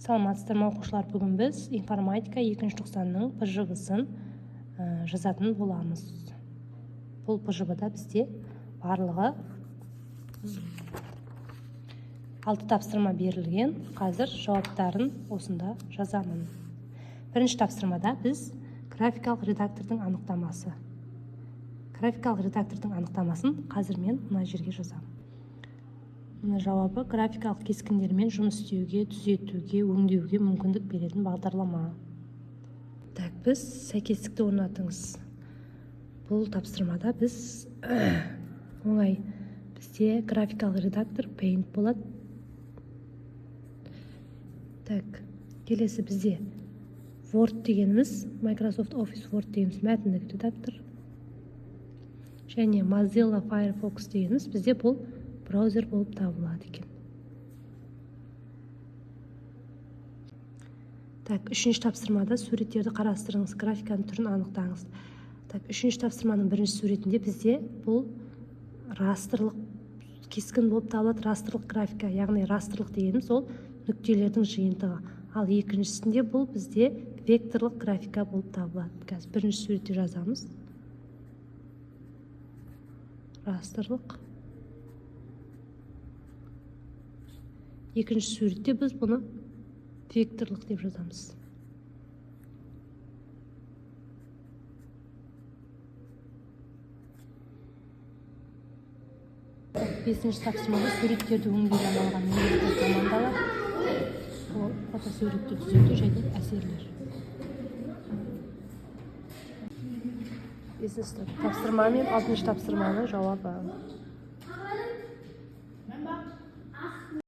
Саламатсыздар ма оқушылар, бүгін біз информатика 2-ші тоқсанның ПЖВ-сын жазатын боламыз. Бұл ПЖВ-да бізде барлығы 6 тапсырма берілген. Қазір жауаптарын осында жазамын. Бірінші тапсырмада біз графикалық редактордың анықтамасы. Графикалық редактордың анықтамасын қазір мен мына жерге жазамын. Мына жауабы графикалық кескіндермен жұмыс істеуге, түзетуге, өңдеуге мүмкіндік беретін бағдарлама. Так, біз сәйкестікті орнатыңыз. Бұл тапсырмада біз оңай. Бізде графикалық редактор Paint болады. Так, келесі бізде Word дегеніміз, Microsoft Office Word дегеніміз мәтіндік редактор. Және Mozilla Firefox дегеніміз бізде бұл браузер болып табылады екен. Так, үшінші тапсырмада суреттерді қарастырыңыз, графиканың түрін анықтаңыз. Так, үшінші тапсырманың бірінші суретінде бізде бұл растрлық кескін болып табылады, растрлық графика, яғни растрлық дегеніміз ол нүктелердің жиынтығы. Ал екіншісінде бұл бізде векторлық графика болып табылады. Қазір бірінші суретте жазамыз. Растрлық. Екінші суретте біз бұны векторлық деп жазамыз. Бесінші тапсырмада суреттерді өңдеуге арналған негізгі командалар. Ол фотосуретті түзету және әсерлер. Бесінші тапсырма мен алтыншы тапсырманың жауабы.